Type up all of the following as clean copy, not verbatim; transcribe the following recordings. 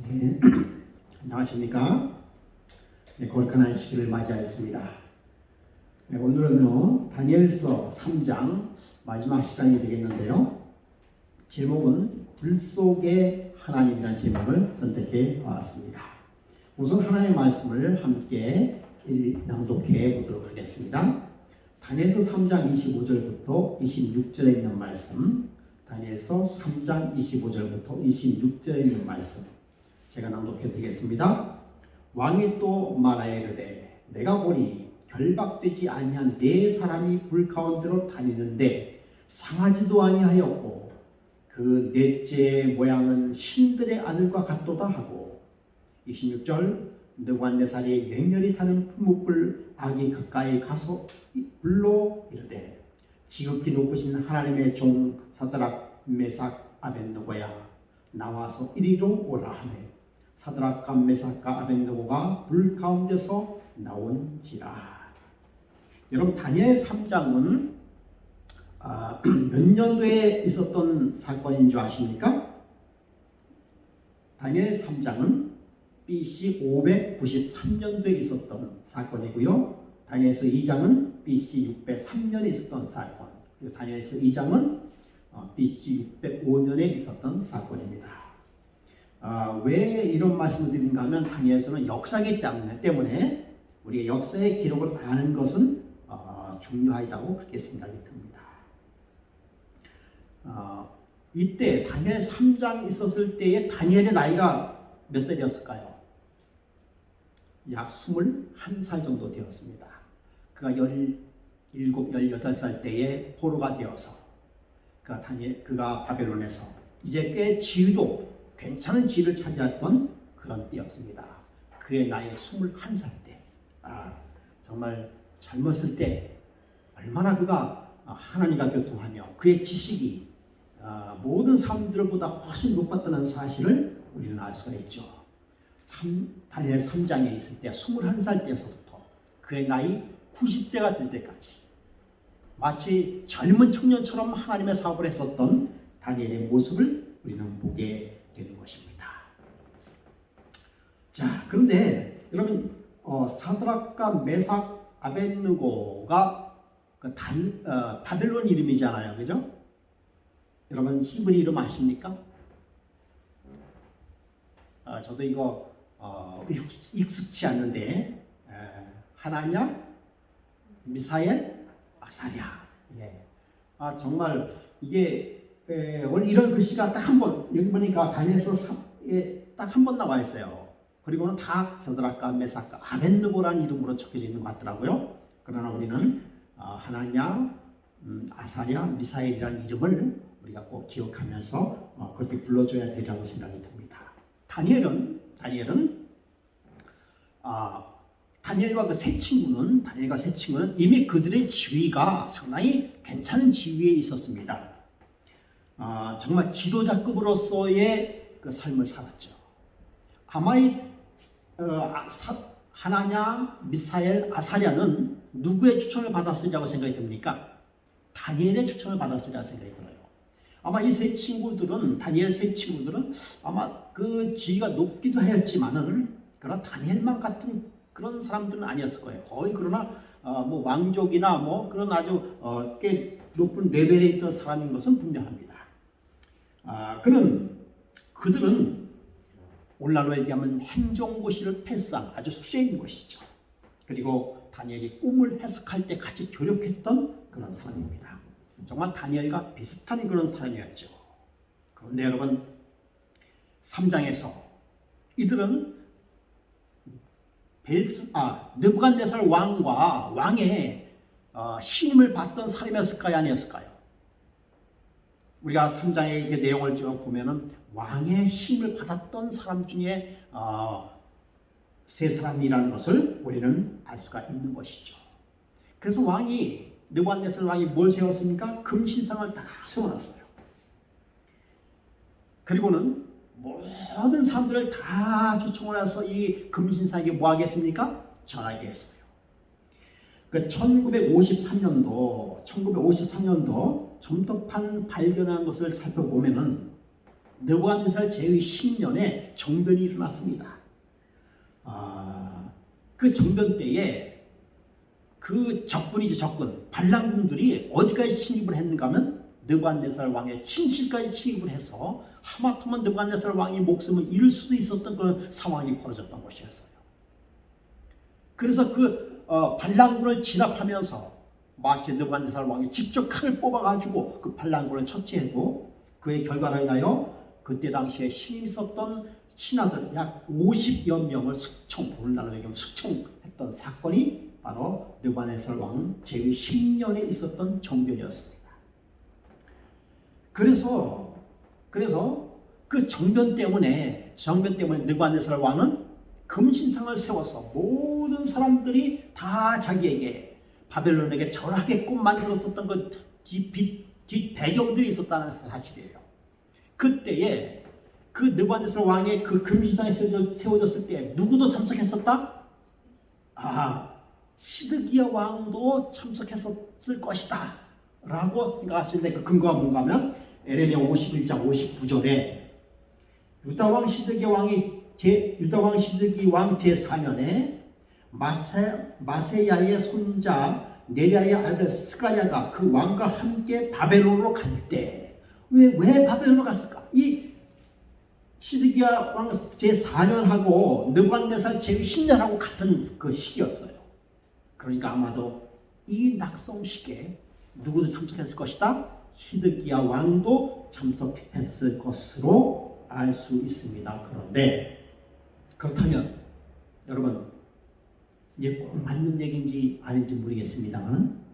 네, 안녕하십니까? 네, 거룩한 시기를 맞이하였습니다. 네, 오늘은요 다니엘서 3장 마지막 시간이 되겠는데요. 제목은 불 속의 하나님이라는 제목을 선택해 보았습니다. 우선 하나님의 말씀을 함께 낭독해 보도록 하겠습니다. 다니엘서 3장 25절부터 26절에 있는 말씀, 다니엘서 3장 25절부터 26절에 있는 말씀 제가 낭독해 드리겠습니다. 왕이 또 말하여 이르되 내가 보니 결박되지 아니한 네 사람이 불 가운데로 다니는데 상하지도 아니하였고 그 넷째 모양은 신들의 아들과 같도다 하고 26절 느부갓네살이 맹렬히 타는 풀무불 악이 가까이 가서 불로 이르되 지극히 높으신 하나님의 종 사드락 메삭 아벳느고야 나와서 이리로 오라 하매 사드락과 메삭과 아벳느고가 불 가운데서 나온지라. 여러분 다니엘 3장은 몇 년도에 있었던 사건인 줄 아십니까? 다니엘 3장은 BC 593년도에 있었던 사건이고요. 다니엘서 2장은 BC 603년에 있었던 사건, 그리고 다니엘서 2장은 BC 605년에 있었던 사건입니다. 왜 이런 말씀을 드리는가 하면 다니엘서는 역사이기 때문에 우리가 역사의 기록을 아는 것은 중요하다고 그렇게 생각이 듭니다. 이때 다니엘 3장 있었을 때에 다니엘의 나이가 몇 살이었을까요? 약 21살 정도 되었습니다. 그가 17, 18살 때에 포로가 되어서 그가 바벨론에서 이제 꽤 괜찮은 지위를 차지했던 그런 때였습니다. 그의 나이 21살 때, 정말 젊었을 때 얼마나 그가 하나님과 교통하며 그의 지식이 모든 사람들보다 훨씬 높았다는 사실을 우리는 알 수가 있죠. 다니엘 3장에 있을 때 21살 때에서부터 그의 나이 90세가 될 때까지 마치 젊은 청년처럼 하나님의 사업을 했었던 다니엘의 모습을 우리는 보게 되는 것입니다. 자, 그런데 여러분 사드락과 메삭 아벳느고가 바벨론 이름이잖아요, 그죠? 여러분 히브리 이름 아십니까? 저도 이거 익숙치 않는데 하나냐, 미사엘, 아사랴. 예. 정말 이게 원래 이런 글씨가 딱 한 번 여기 보니까 다니엘서 딱 한 번 나와 있어요. 그리고는 다 사드락과 메삭과 아벳느고라는 이름으로 적혀져 있는 것 같더라고요. 그러나 우리는 하나냐, 아사랴, 미사엘이라는 이름을 우리가 꼭 기억하면서 그렇게 불러줘야 되리라고 생각이 듭니다. 다니엘은 다니엘과 세 친구는 이미 그들의 지위가 상당히 괜찮은 지위에 있었습니다. 정말 지도자급으로서의 그 삶을 살았죠. 아마 하나냐, 미사엘, 아사랴는 누구의 추천을 받았으리라고 생각이 듭니까? 다니엘의 추천을 받았으리라고 생각이 들어요. 아마 이 다니엘 세 친구들은 아마 그 지위가 높기도 하였지만은 그러나 다니엘만 같은 그런 사람들은 아니었을 거예요. 거의 그러나 뭐 왕족이나 뭐 그런 아주 꽤 높은 레벨에 있던 사람인 것은 분명합니다. 그들은 오늘날로 얘기하면 행정고시를 패스한 아주 수재인 것이죠. 그리고 다니엘이 꿈을 해석할 때 같이 교력했던 그런 사람입니다. 정말 다니엘과 비슷한 그런 사람이었죠. 그런데 여러분 3장에서 이들은 느부갓네살 왕의 신임을 받던 사람이었을까요? 아니었을까요? 우리가 3장의 내용을 쭉 보면은 왕의 신임을 받았던 사람 중에 세 사람이라는 것을 우리는 알 수가 있는 것이죠. 그래서 느부갓네살 왕이 뭘 세웠습니까? 금신상을 다 세워놨어요. 그리고는 모든 사람들을 다 초청을 해서 이 금신상에게 뭐 하겠습니까? 전하게 했어요. 1953년도 점토판 발견한 것을 살펴보면은 느부갓네살 제위 10년에 정변이 일어났습니다. 그 정변 때에 그 적군이죠, 적군. 반란군들이 어디까지 침입을 했는가 하면 느부갓네살 왕의 침실까지 침입을 해서 하마터면 느부갓네살 왕이 목숨을 잃을 수도 있었던 그런 상황이 벌어졌던 것이었어요. 그래서 그 반란군을 진압하면서 마치 느부갓네살 왕이 직접 칼을 뽑아가지고 그 반란군을 처치했고, 그의 결과로 인하여 그때 당시에 신임 있었던 신하들 약 50여 명을 오늘날로 얘기하면 숙청했던 사건이 바로 느부갓네살 왕 제위 10년에 있었던 정변이었습니다. 그래서 그 정변 때문에 느부갓네살 왕은 금신상을 세워서 모든 사람들이 다 자기에게 바벨론에게 절하게끔 만들었었던 그 뒷 배경들이 있었다는 사실이에요. 그때에 그 느부갓네살 왕의 그 금신상이 세워졌을 때 누구도 참석했었다? 시드기야 왕도 참석했었을 것이다 라고 생각했을 때 그 근거가 뭔가 하면 에레미야 51장 59절에 유다왕 시드기 왕 제4년에 마세야의 손자 네랴의 아들 스가랴가 그 왕과 함께 바벨론으로 갈 때, 왜 바벨론으로 갔을까? 이 시드기야 왕 제4년하고 느부갓네살 제위 10년하고 같은 그 시기였어요. 그러니까 아마도 이 낙성식에 누구도 참석했을 것이다? 시드기야 왕도 참석했을 것으로 알 수 있습니다. 그런데 그렇다면 여러분, 이게 꼭 맞는 얘기인지 아닌지 모르겠습니다만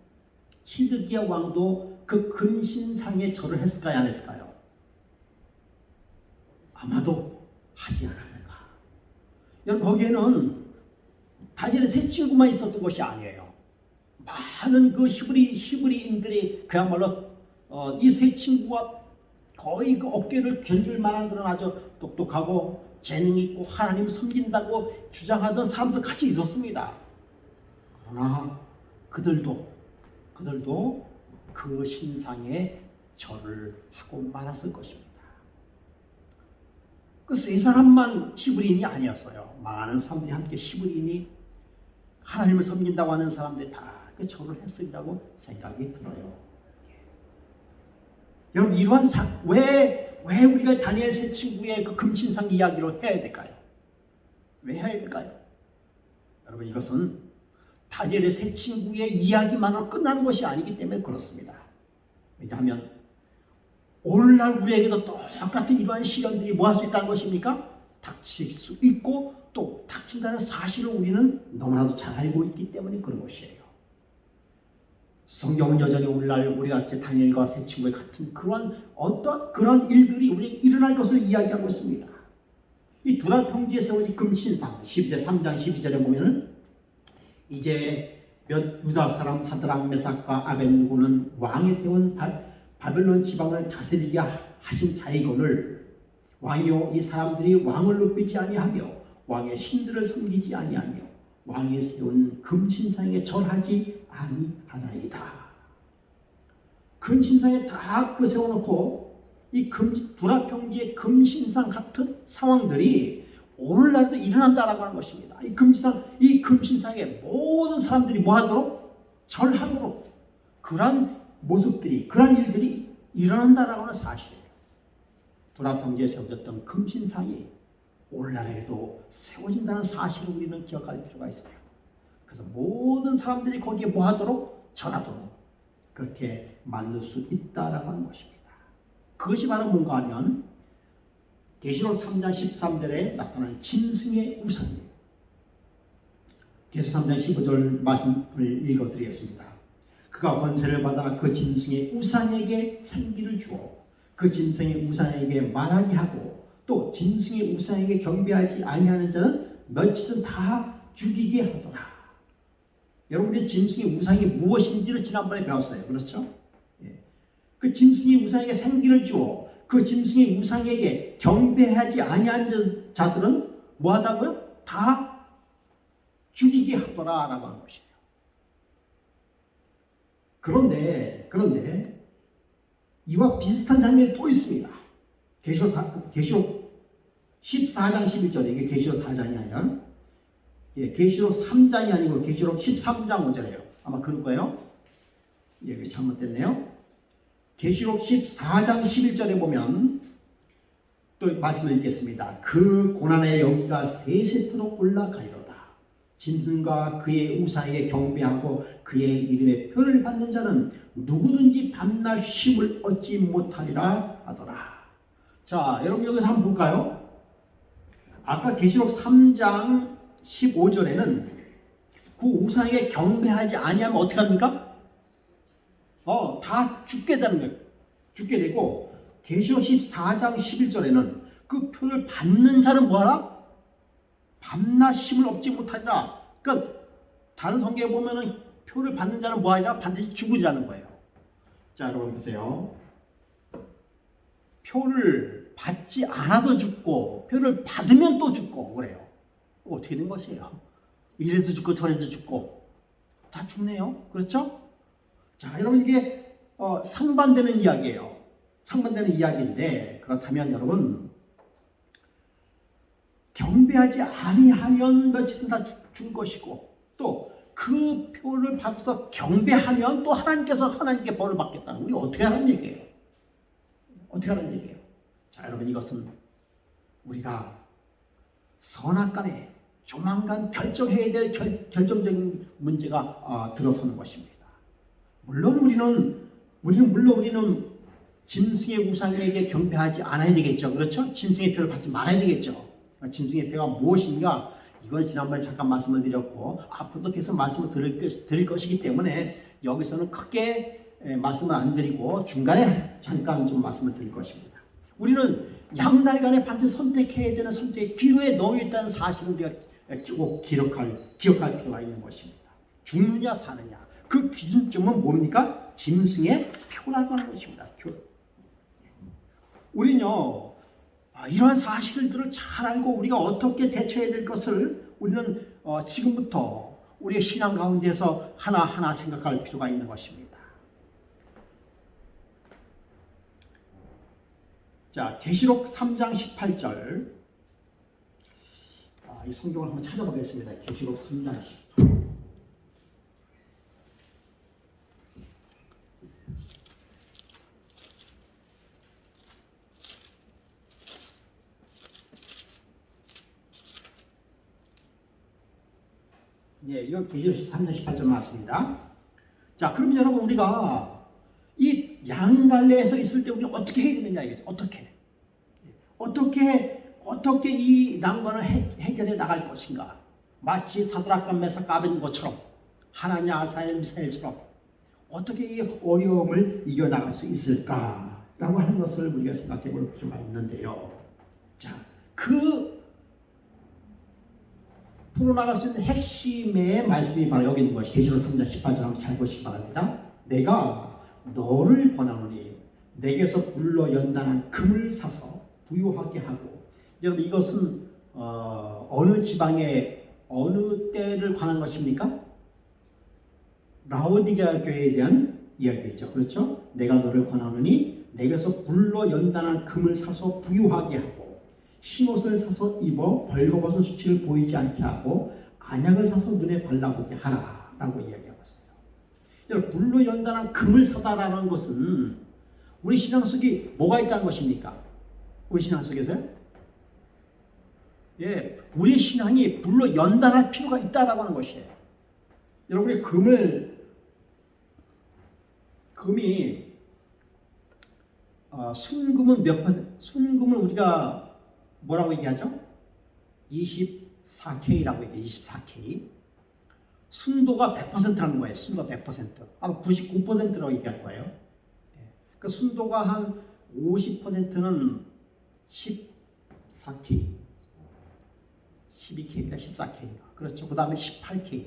시드기야 왕도 그 금신상에 절을 했을까요, 안 했을까요? 아마도 하지 않았는가. 여러분, 거기에는 다니엘의 세 친구만 있었던 것이 아니에요. 많은 그 히브리인들이 그야말로 이 세 친구와 거의 그 어깨를 견줄 만한 그런 아주 똑똑하고 재능 있고 하나님 섬긴다고 주장하던 사람들 같이 있었습니다. 그러나 그들도 그 신상에 절을 하고 말았을 것입니다. 그 세 사람만 히브리인이 아니었어요. 많은 사람들이 함께 히브리인이 하나님을 섬긴다고 하는 사람들이 다 그 절을 했으리라고 생각이 들어요. 여러분, 이러한 왜 우리가 다니엘 세 친구의 그 금신상 이야기를 해야 될까요? 왜 해야 될까요? 여러분, 이것은 다니엘의 세 친구의 이야기만으로 끝나는 것이 아니기 때문에 그렇습니다. 왜냐하면 오늘날 우리에게도 똑같은 이러한 시련들이 뭐 할 수 있다는 것입니까? 닥칠 수 있고 또 닥친다는 사실을 우리는 너무나도 잘 알고 있기 때문에 그런 것이에요. 성경은 여전히 오늘날 우리가 다니엘과 세 친구의 같은 그런 일들이 우리에게 일어날 것을 이야기하고 있습니다. 이 두라 평지에 세워진 금신상 3장 12절에 보면은 이제 유다 사람 사드락 메삭과 아벤누고는 왕이 세운 바벨론 지방을 다스리게 하신 자이거늘 왕이요 이 사람들이 왕을 높이지 아니하며 왕의 신들을 섬기지 아니하며 왕이 세운 금신상에 절하지 아니하나이다. 금신상에 다 그 세워놓고 이 두라 평지의 금신상 같은 상황들이 오늘날도 일어난다라고 하는 것입니다. 이 금신상에 모든 사람들이 뭐하도록? 절하도록 그러한 모습들이, 그러한 일들이 일어난다라고 하는 사실이에요. 두라 평지에 세워졌던 금신상이 오늘날에도 세워진다는 사실을 우리는 기억할 필요가 있어요. 그래서 모든 사람들이 거기에 뭐하도록? 절하도록 그렇게 만들 수 있다라고 하는 것입니다. 그것이 바로 뭔가 하면 계시록 3장 13절에 나타난 짐승의 우상이에요. 계시록 3장 15절 말씀을 읽어드리겠습니다. 그가 권세를 받아 그 짐승의 우상에게 생기를 주어 그 짐승의 우상에게 말하게 하고 또 짐승의 우상에게 경배하지 아니하는 자는 며칠은 다 죽이게 하더라. 여러분들이 짐승의 우상이 무엇인지를 지난번에 배웠어요. 그렇죠? 그 짐승의 우상에게 생기를 주어 그 짐승의 우상에게 경배하지 아니하는 자들은 뭐하다고요? 다 죽이게 하더라라고 하는 것이에요. 그런데 이와 비슷한 장면이 또 있습니다. 계시록 14장 11절 이게 계시록 4장이 아니라 계시록 3장이 아니고 계시록 13장 5절이에요. 아마 그럴 거예요. 여기 잘못됐네요. 계시록 14장 11절에 보면 또 말씀을 읽겠습니다. 그 고난의 여기가 세세토록 올라가리로다. 짐승과 그의 우상에게 경배하고 그의 이름의 표를 받는 자는 누구든지 밤낮 쉼을 얻지 못하리라 하더라. 자, 여러분 여기서 한번 볼까요? 아까 계시록 3장 15절에는 그 우상에게 경배하지 아니하면 어떻게 합니까? 다 죽게 되는 거예요. 죽게 되고 계시록 14장 11절에는 그 표를 받는 자는 뭐하라? 밤낮 쉼을 얻지 못하리라. 그러니까 다른 성경에 보면은 표를 받는 자는 뭐하리라? 반드시 죽으리라는 거예요. 자, 여러분 보세요. 표를 받지 않아도 죽고 표를 받으면 또 죽고 그래요. 어떻게 된 것이에요? 이래도 죽고 저래도 죽고 다 죽네요. 그렇죠? 자, 여러분 이게 상반되는 이야기예요. 상반되는 이야기인데 그렇다면 여러분 경배하지 아니하면 며칠은 다 죽을 것이고 또 그 표를 받아서 경배하면 또 하나님께 벌을 받겠다는 우리 어떻게 하는 얘기예요? 어떻게 하는 얘기예요? 자, 여러분 이것은 우리가 선악간에 조만간 결정해야 될 결정적인 문제가 들어서는 것입니다. 물론 우리는 짐승의 우상에게 경배하지 않아야 되겠죠. 그렇죠? 짐승의 표를 받지 말아야 되겠죠. 짐승의 표가 무엇인가? 이걸 지난번에 잠깐 말씀을 드렸고 앞으로도 계속 말씀을 드릴 것이기 때문에 여기서는 크게 말씀을 안 드리고 중간에 잠깐 좀 말씀을 드릴 것입니다. 우리는 양날간에 반드시 선택해야 되는 선택의 기로에 놓여 있다는 사실을 우리가 꼭 기억할 필요가 있는 것입니다. 죽느냐 사느냐 그 기준점은 뭡니까? 짐승의 표라고 하는 것입니다. 우리는요 이러한 사실들을 잘 알고 우리가 어떻게 대처해야 될 것을 우리는 지금부터 우리의 신앙 가운데서 하나하나 생각할 필요가 있는 것입니다. 자, 계시록 3장 18절 이 성경을 한번 찾아보겠습니다. 계시록 3장 18절 이거 계시록 3장 18절 맞습니다. 자, 그러면 여러분 우리가 이 양갈래에서 있을 때 우리는 어떻게 해야 되느냐 이거죠. 어떻게 이 난관을 해결해 나갈 것인가? 마치 사드락과 메삭과 아벳네고처럼 하나냐 아사엘 미사엘처럼 어떻게 이 어려움을 이겨나갈 수 있을까라고 하는 것을 우리가 생각해 볼 필요가 있는데요. 자, 풀어나갈 수 있는 핵심의 말씀이 바로 여기 있는 것이 계시록 3장 18절 한번 잘 보시기 바랍니다. 내가 너를 권하노니 내게서 불러 연단한 금을 사서 부유하게 하고 여러분 이것은 어느 지방의 어느 때를 관한 것입니까? 라오디게아 교회에 대한 이야기죠. 그렇죠? 내가 너를 권하노니 내게서 불러 연단한 금을 사서 부유하게 하고 흰옷을 사서 입어 벌거벗은 수치를 보이지 않게 하고 안약을 사서 눈에 발라보게 하라 라고 이야기하고 있어요. 여러분 불로 연단한 금을 사다라는 것은 우리 신앙 속에 뭐가 있다는 것입니까? 우리 신앙 속에서요? 우리 신앙이 불로 연단할 필요가 있다라고 하는 것이에요. 여러분이 금이 순금은 몇 퍼센트? 순금을 우리가 뭐라고 얘기하죠? 24K라고 얘기해요. 24K. 순도가 100%라는 거예요. 순도가 100%. 아마 99%라고 얘기할 거예요. 그 순도가 한 50%는 14K. 12K인가 14K인가. 그렇죠. 그 다음에 18K.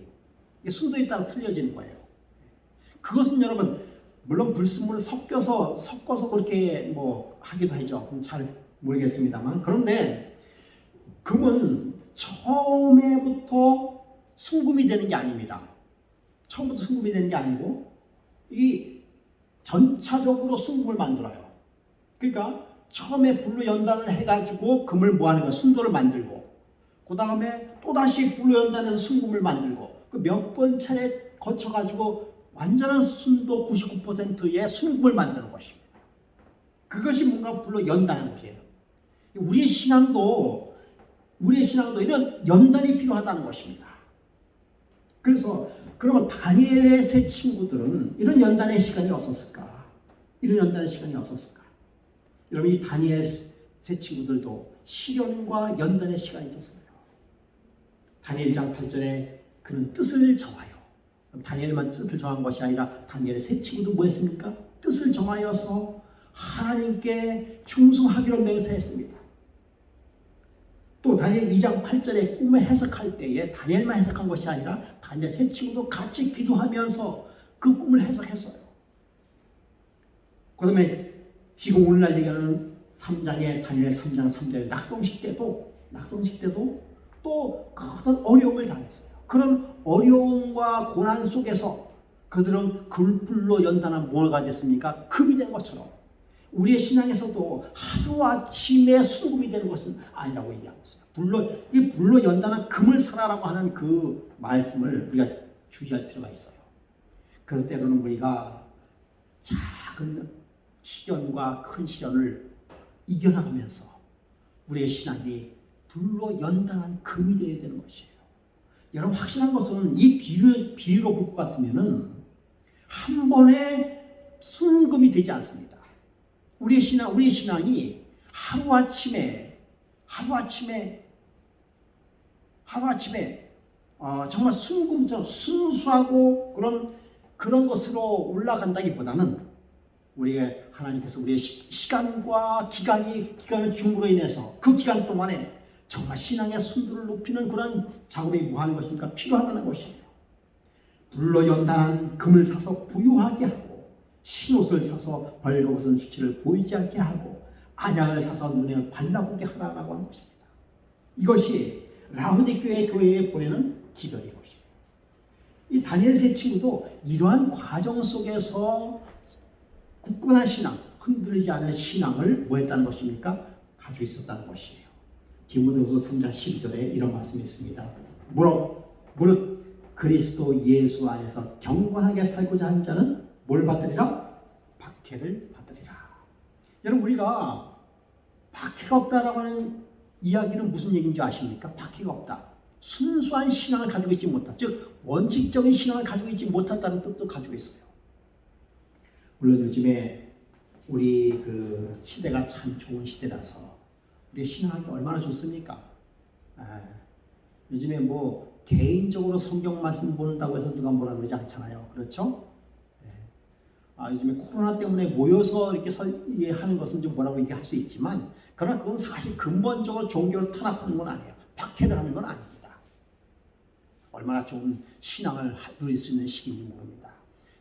순도에 따라 틀려지는 거예요. 그것은 여러분 물론 불순물을 섞어서 그렇게 뭐 하기도 하죠. 잘 모르겠습니다만 그런데 금은 처음에부터 순금이 되는 게 아닙니다. 처음부터 순금이 되는 게 아니고 이 전차적으로 순금을 만들어요. 그러니까 처음에 불로 연단을 해가지고 금을 뭐하는 거야? 순도를 만들고, 그 다음에 또다시 불로 연단해서 순금을 만들고, 그 몇 번 차례 거쳐가지고 완전한 순도 99%의 순금을 만드는 것입니다. 그것이 뭔가 불로 연단하는 것이에요. 우리의 신앙도 이런 연단이 필요하다는 것입니다. 그래서 그러면 다니엘의 세 친구들은 이런 연단의 시간이 없었을까? 이런 연단의 시간이 없었을까? 여러분, 이 다니엘 세 친구들도 시련과 연단의 시간이 있었어요. 다니엘 1장 8절에 그는 뜻을 정하여, 다니엘만 뜻을 정한 것이 아니라 다니엘의 세 친구도 뭐 했습니까? 뜻을 정하여서 하나님께 충성하기로 맹세했습니다. 또 다니엘 2장 8절에 꿈을 해석할 때에 다니엘만 해석한 것이 아니라 다니엘 세 친구도 같이 기도하면서 그 꿈을 해석했어요. 그 다음에 지금 오늘날 얘기하는 3장의 다니엘 3장 3절의 낙성식 때도 또 큰 어려움을 당했어요. 그런 어려움과 고난 속에서 그들은 불로 연단한 뭐가 됐습니까? 금이 된 것처럼 우리의 신앙에서도 하루아침에 순금이 되는 것은 아니라고 얘기하고 있어요. 이 불로 연단한 금을 사라라고 하는 그 말씀을 우리가 주의할 필요가 있어요. 그래서 때로는 우리가 작은 시련과 큰 시련을 이겨나가면서 우리의 신앙이 불로 연단한 금이 되어야 되는 것이에요. 여러분, 확실한 것은 이 비유로 볼 것 같으면은 한 번에 순금이 되지 않습니다. 우리의 신앙이 하루아침에 정말 순금처럼 순수하고 그런 것으로 올라간다기보다는 우리의 하나님께서 우리의 시간과 기간을 줌으로 인해서 그 기간 동안에 정말 신앙의 순도를 높이는 그런 작업이 뭐하는 것입니까? 필요하다는 것이에요. 불로 연단한 금을 사서 부유하게 하고, 신옷을 사서 벌거벗은 수치를 보이지 않게 하고, 안약을 사서 눈에 발라보게 하라라고 하는 것입니다. 이것이 라오디게아 교회에 보내는 기별인 것이에요. 이 다니엘 세 친구도 이러한 과정 속에서 굳건한 신앙, 흔들리지 않는 신앙을 뭐 했다는 것입니까? 가지고 있었다는 것이에요. 디모데후서 3장 12절에 이런 말씀이 있습니다. 무릇 그리스도 예수 안에서 경건하게 살고자 하는 자는 뭘 받으리라? 박해를 받으리라. 여러분, 우리가 박해가 없다라고 하는 이야기는 무슨 얘기인지 아십니까? 박해가 없다. 순수한 신앙을 가지고 있지 못한, 즉 원칙적인 신앙을 가지고 있지 못한다는 뜻도 가지고 있어요. 물론 요즘에 우리 그 시대가 참 좋은 시대라서 우리 신앙이 얼마나 좋습니까? 요즘에 뭐 개인적으로 성경 말씀 보는다고 해서 누가 뭐라 그러지 않잖아요. 그렇죠? 요즘에 코로나 때문에 모여서 이렇게 하는 것은 좀 뭐라고 얘기할 수 있지만, 그러나 그건 사실 근본적으로 종교를 탄압하는 건 아니에요. 박해를 하는 건 아닙니다. 얼마나 좋은 신앙을 누릴 수 있는 시기인지 모릅니다.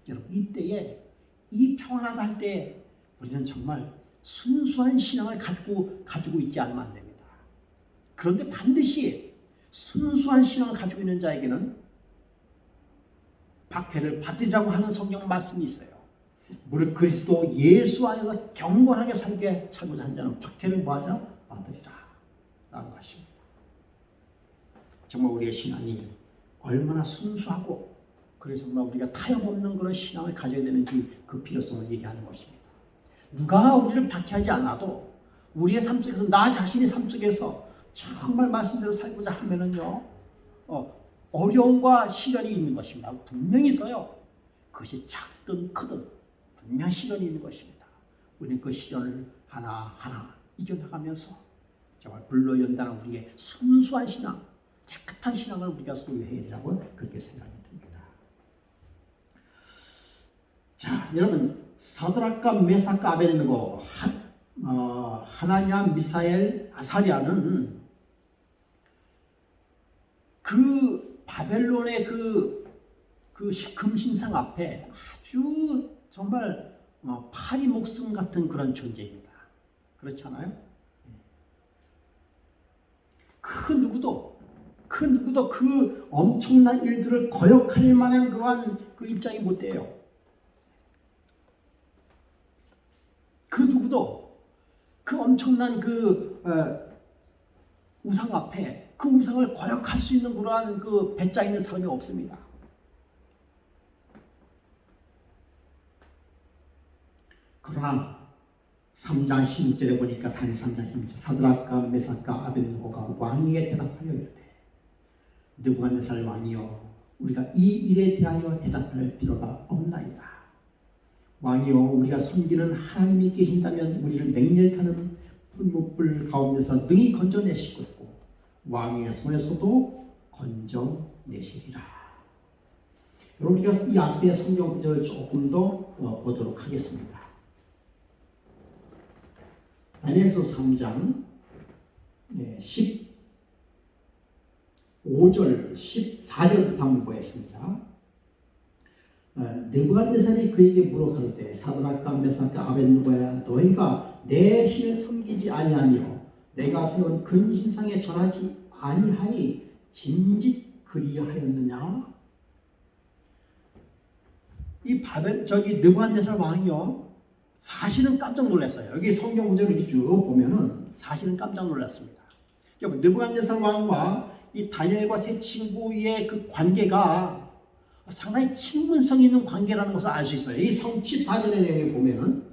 여러분, 이때에 이 평안하다 할 때 우리는 정말 순수한 신앙을 가지고 있지 않으면 안 됩니다. 그런데 반드시 순수한 신앙을 가지고 있는 자에게는 박해를 받으리라고 하는 성경 말씀이 있어요. 무릇 그리스도 예수 안에서 경건하게 살고자 하는 자는 박해를 뭐하리라? 받으리라 라는 것입니다. 정말 우리의 신앙이 얼마나 순수하고, 그래서 정말 우리가 타협없는 그런 신앙을 가져야 되는지 그 필요성을 얘기하는 것입니다. 누가 우리를 박해하지 않아도 우리의 삶 속에서, 나 자신의 삶 속에서 정말 말씀대로 살고자 하면은요, 어려움과 시련이 있는 것입니다. 분명히 있어요. 그것이 작든 크든 분명 시련이 있는 것입니다. 우리는 그 시련을 하나하나 이겨나가면서 정말 불로 연단한 우리의 순수한 신앙, 깨끗한 신앙을 우리가 소유해야 되라고 그렇게 생각이 듭니다. 자, 여러분, 사드락과 메삭과 아벨네고, 하나냐, 미사엘, 아사랴는 그 바벨론의 그 금신상 앞에 아주 정말 파리 목숨 같은 그런 존재입니다. 그렇지 않아요? 그 누구도 그 엄청난 일들을 거역할 만한 그러한 그 입장이 못 돼요. 그 누구도 그 엄청난 우상 앞에 그 우상을 거역할 수 있는 그러한 그 배짱 있는 사람이 없습니다. 그러나 3장 16절에 보니까 다니엘 3장 16절 사드락과 메삭과 아벳느고가 왕에게 대답하여 이르되 느부갓네살 왕이여 우리가 이 일에 대하여 대답할 필요가 없나이다. 왕이여 우리가 섬기는 하나님이 계신다면 우리를 맹렬하는 불못불 가운데서 능히 건져내시겠고 왕의 손에서도 건져내시리라. 여러분 우리가 이 앞에 성경 구절을 조금 더 보도록 하겠습니다. 다니엘서 3장 15절 14절부터 한번 보겠습니다. 느부갓네살이 그에게 물어가로되 사드락과 메삭과 아벳느고야 너희가 내 신을 섬기지 아니하며 내가 세운 근심상에 절하지 아니하니 짐짓 그리하였느냐? 이 느부갓네살 왕이요 사실은 깜짝 놀랐어요. 여기 성경 구절을 이렇게 쭉 보면은 사실은 깜짝 놀랐습니다. 느부갓네살 왕과 이 다니엘과 세 친구의 그 관계가 상당히 친분성 있는 관계라는 것을 알 수 있어요. 이 14절의 내용에 보면은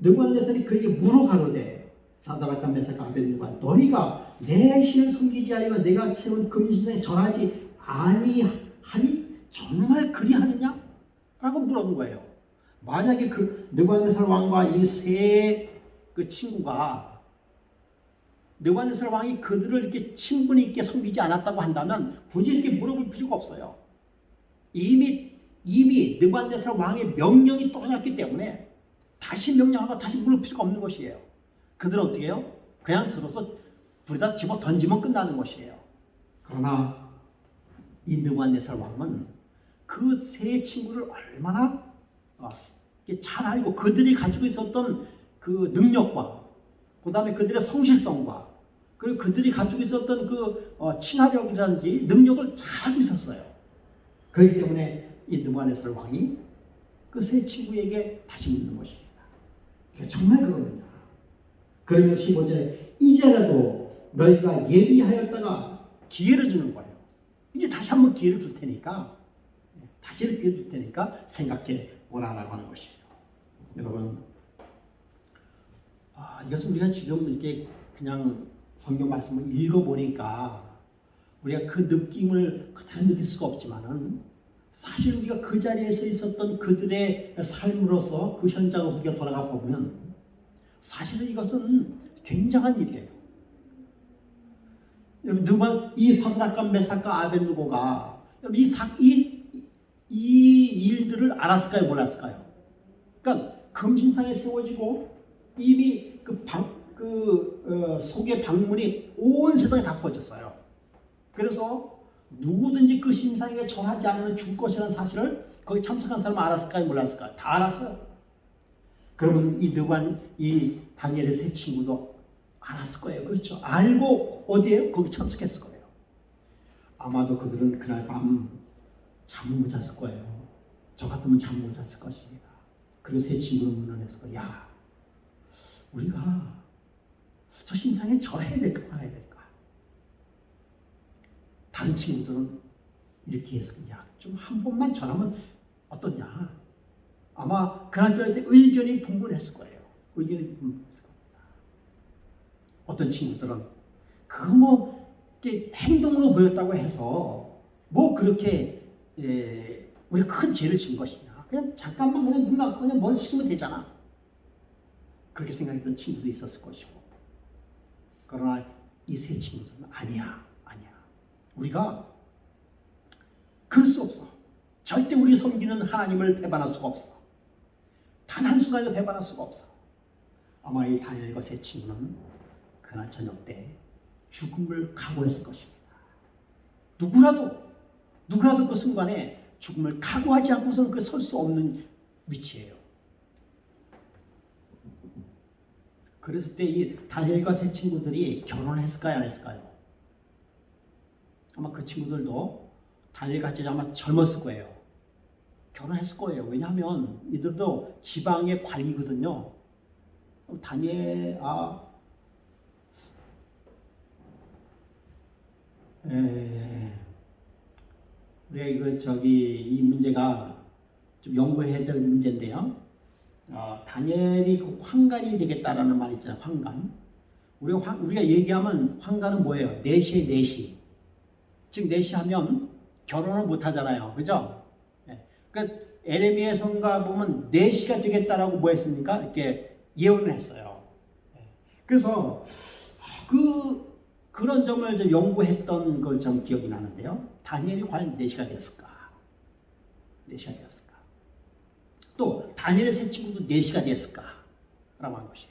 느부갓네살이 그에게 물어가로되 사드락과 메삭과 아벳느고가 너희가 내 신을 섬기지 아니하면 내가 세운 금신상에 절하지 아니하니 정말 그리하느냐? 라고 물어본 거예요. 만약에 그 느부갓네살 왕과 이 세 그 친구가 느부갓네살 왕이 그들을 이렇게 친분 있게 섬기지 않았다고 한다면 굳이 이렇게 물어볼 필요가 없어요. 이미 느부갓네살 왕의 명령이 떨어졌기 때문에 다시 명령하고 다시 물을 필요가 없는 것이에요. 그들은 어떻게 해요? 그냥 들어서 불에다 집어 던지면 끝나는 것이에요. 그러나 이 느부갓네살 왕은 그 세 친구를 얼마나 잘 알고 그들이 가지고 있었던 그 능력과 그 다음에 그들의 성실성과 그리고 그들이 가지고 있었던 그 친화력이라든지 능력을 잘 알고 있었어요. 그렇기 때문에 이 느부갓네살 왕이 그 세 친구에게 다시 묻는 것입니다. 정말 그러느냐? 그러면 15절에 이제라도 너희가 예비하였다가 기회를 주는 거예요. 이제 다시 한번 기회를 줄 테니까 생각해 보라라고 하는 것이에요. 여러분, 이것은 우리가 지금 이렇게 그냥 성경 말씀을 읽어보니까 우리가 그 느낌을 그대로 느낄 수가 없지만은 사실 우리가 그 자리에서 있었던 그들의 삶으로서 그 현장으로 우리가 돌아가 보면 사실은 이것은 굉장한 일이에요. 여러분, 이 사드락과 메삭과 아벳느고가 이 일들을 알았을까요? 몰랐을까요? 그러니까 금신상에 세워지고 이미 속의 방문이 온 세상에 다 퍼졌어요. 그래서 누구든지 그 신상에 절하지 않으면 죽을 것이라는 사실을 거기 참석한 사람은 알았을까요? 몰랐을까요? 다 알았어요. 그러면 이 다니엘의 세 친구도 알았을 거예요. 그렇죠? 알고 어디에요? 거기 참석했을 거예요. 아마도 그들은 그날 밤 잠을 못 잤을 거예요. 저 같으면 잠을 못 잤을 것입니다. 그리고 세 친구는 문안했을 거예요. 야, 우리가 저 신상에 절해야 될까 말아야 될까? 다른 친구들은 이렇게 해서 야, 좀 한 번만 절하면 어떠냐? 아마 그날저날 때 의견이 분분했을 거예요. 의견이 분분했을 겁니다. 어떤 친구들은 이렇게 행동으로 보였다고 해서 그렇게 우리가 큰 죄를 지은 것이냐? 그냥 잠깐만 눈 감고 그냥 머리 식으면 되잖아. 그렇게 생각했던 친구도 있었을 것이고. 그러나 이 세 친구들은 아니야. 우리가 그럴 수 없어. 절대 우리 섬기는 하나님을 배반할 수가 없어. 단 한순간도 배반할 수가 없어. 아마 이 다니엘과 세 친구는 그날 저녁 때 죽음을 각오했을 것입니다. 누구라도 그 순간에 죽음을 각오하지 않고서는 그 설 수 없는 위치예요. 그랬을 때 이 다니엘과 세 친구들이 결혼했을까요? 안 했을까요? 아마 그 친구들도 다니엘같이 아마 젊었을 거예요. 결혼했을 거예요. 왜냐하면 이들도 지방의 관리거든요. 다니엘 우리가 이 문제가 좀 연구해야 될 문제인데요. 다니엘이 그 환관이 되겠다라는 말 있잖아요. 환관. 우리가 얘기하면 환관은 뭐예요? 내시, 내시. 즉 내시 하면 결혼을 못 하잖아요. 그죠? 그러니까 에레미야 선가 보면 내시가 되겠다라고 뭐 했습니까? 이렇게 예언을 했어요. 그래서 그런 점을 좀 연구했던 걸 좀 기억이 나는데요. 다니엘이 과연 내시가 되었을까? 내시가 되었을까? 또 다니엘의 세 친구도 내시가 되었을까? 라고 한 것이에요.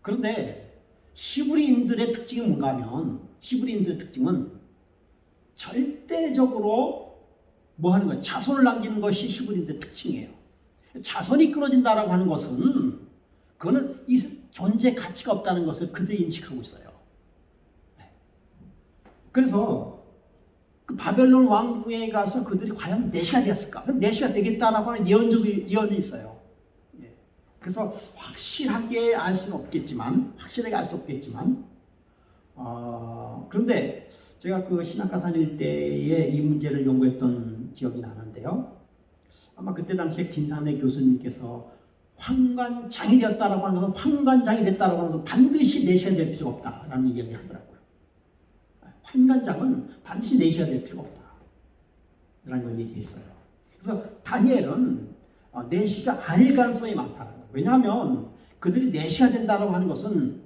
그런데 히브리인들의 특징이 뭔가 하면 히브리인들의 특징은 절대적으로 뭐 하는 거예요? 자손을 남기는 것이 히브리인들의 특징이에요. 자손이 끊어진다라고 하는 것은 그거는 이 존재 가치가 없다는 것을 그들이 인식하고 있어요. 그래서 그 바벨론 왕궁에 가서 그들이 과연 내시가 되었을까? 내시가 되겠다라고 하는 예언이 있어요. 그래서 확실하게 알 수는 없겠지만, 그런데 제가 그 신학가산 일대에 이 문제를 연구했던 기억이 나는데요. 아마 그때 당시에 김산래 교수님께서 환관장이 되었다라고 하는 것은 환관장이 됐다라고 하는 것은 반드시 내시가 될 필요가 없다라는 이야기를 하더라고요. 환관장은 반드시 내시가 될 필요가 없다. 라는 걸 얘기했어요. 그래서 다니엘은 내시가 아닐 가능성이 많다는 거예요. 왜냐하면 그들이 내시가 된다고 하는 것은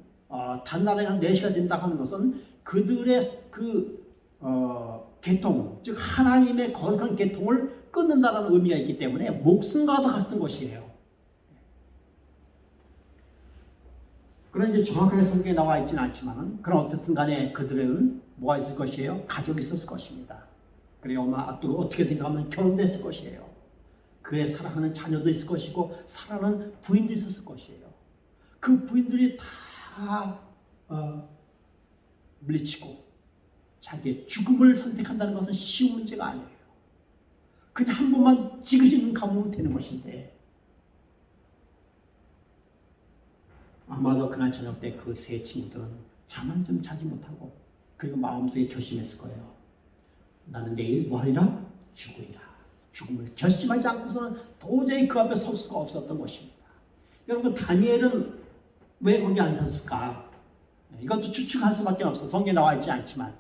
다른 나라에서 내시가 된다고 하는 것은 그들의 계통, 즉 하나님의 거룩한 계통을 끊는다는 의미가 있기 때문에 목숨과도 같은 것이에요. 그런 이제 정확하게 성경에 나와 있지는 않지만, 그럼 어쨌든 간에 그들은 뭐가 있을 것이에요? 가족이 있었을 것입니다. 그리고 아마 또 어떻게 생각하면 결혼됐을 것이에요. 그의 사랑하는 자녀도 있을 것이고 사랑하는 부인도 있었을 것이에요. 그 부인들이 다 물리치고 자기의 죽음을 선택한다는 것은 쉬운 문제가 아니에요. 그냥 한 번만 찍으시는 감으면 되는 것인데, 아마도 그날 저녁 때 그 세 친구들은 잠 한 점 자지 못하고 그리고 마음속에 결심했을 거예요. 나는 내일 뭐 하리라? 죽으리라. 죽음을 결심하지 않고서는 도저히 그 앞에 설 수가 없었던 것입니다. 여러분, 다니엘은 왜 거기 안 섰을까? 이것도 추측할 수밖에 없어. 성경에 나와 있지 않지만.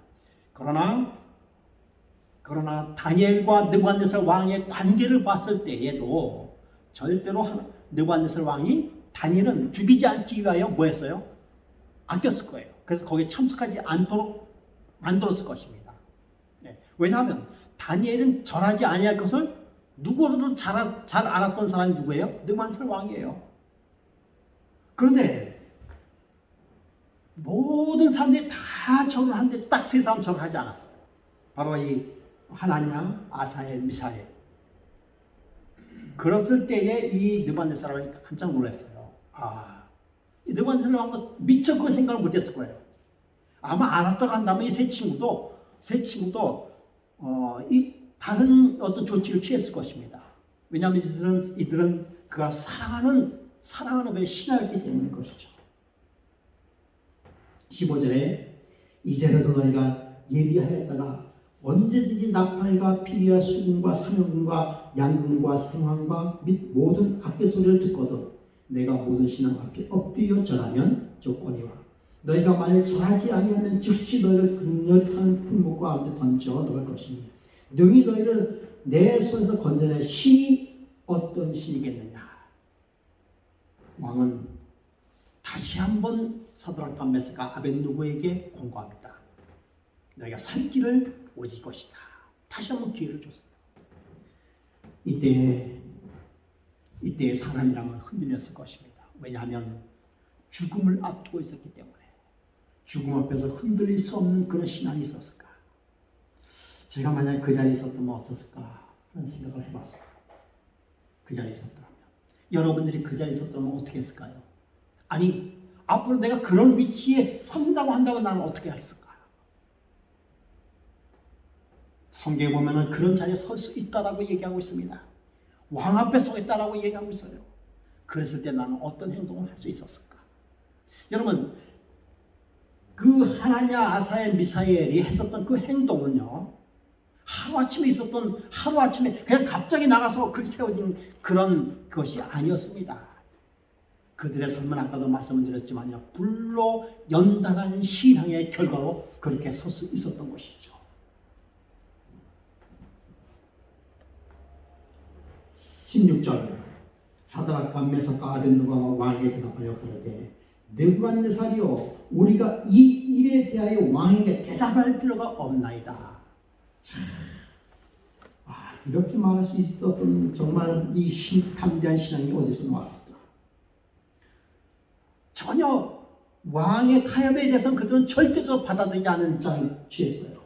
그러나 다니엘과 느부갓네살 왕의 관계를 봤을 때에도 절대로 느부갓네살 왕이 다니엘은 죽이지 않기 위하여 뭐 했어요? 아꼈을 거예요. 그래서 거기에 참석하지 않도록 만들었을 것입니다. 왜냐하면 다니엘은 절하지 아니할 것을 누구보다도 잘 알았던 사람이 누구예요? 느부갓네살 왕이에요. 그런데 모든 사람들이 다 절을 하는데 딱 세 사람 절을 하지 않았어요. 바로 이 하나냐, 아사엘, 미사엘. 그랬을 때에 이 느부갓네살 왕이 깜짝 놀랐어요. 이 느부갓네살 왕은 미처 그 생각을 못했을 거예요. 아마 알았다고 한다면 이 세 친구도 이 다른 어떤 조치를 취했을 것입니다. 왜냐하면 이들은 그가 사랑하는 그 신하였기 때문인 것이죠. 15절에 이제라도 너희가 예비하였다가 언제든지 나팔과 피리와 수금과 사명금과 양금과 상황과 및 모든 악기 소리를 듣거든 내가 모든 신앙 앞에 엎드려 절하면 조건이와 너희가 만일 절하지 아니하면 즉시 너희를 극렬하는 풀목과 가운데 던져 넣을 것이니 능히 너희를 내 손에서 건져낼 신이 어떤 신이겠느냐. 왕은 다시 한번 사드락과 메삭과 아벳느고에게 권고합니다. 너희가 살 길을 오질 것이다. 다시 한번 기회를 줬어요. 이때 사람이라면 흔들렸을 것입니다. 왜냐하면 죽음을 앞두고 있었기 때문에. 죽음 앞에서 흔들릴 수 없는 그런 신앙이 있었을까? 제가 만약 그 자리에 있었다면 어땠을까? 하는 생각을 해봤어요. 그 자리에 있었다면. 여러분들이 그 자리에 있었다면 어떻게 했을까요? 아니, 앞으로 내가 그런 위치에 선다고 한다면 나는 어떻게 했을까? 성경에 보면은 그런 자리에 설 수 있다라고 얘기하고 있습니다. 왕 앞에 서 있다라고 얘기하고 있어요. 그랬을 때 나는 어떤 행동을 할 수 있었을까? 여러분, 그 하나냐, 아사엘, 미사엘이 했었던 그 행동은요, 하루아침에 그냥 갑자기 나가서 그렇게 세워진 그런 것이 아니었습니다. 그들의 삶은 아까도 말씀을 드렸지만요, 불로 연단한 신앙의 결과로 그렇게 설 수 있었던 것이죠. 16절, 사드락과 메삭과 아벤느고가 왕에게 대답하여 가로되 느부갓네살이여, 우리가 이 일에 대하여 왕에게 대답할 필요가 없나이다. 참, 이렇게 말할 수 있었던 정말 이 담대한 신앙이 어디서 나왔을까? 전혀 왕의 타협에 대해서는 그들은 절대적으로 받아들이지 않은 입장을 취했어요.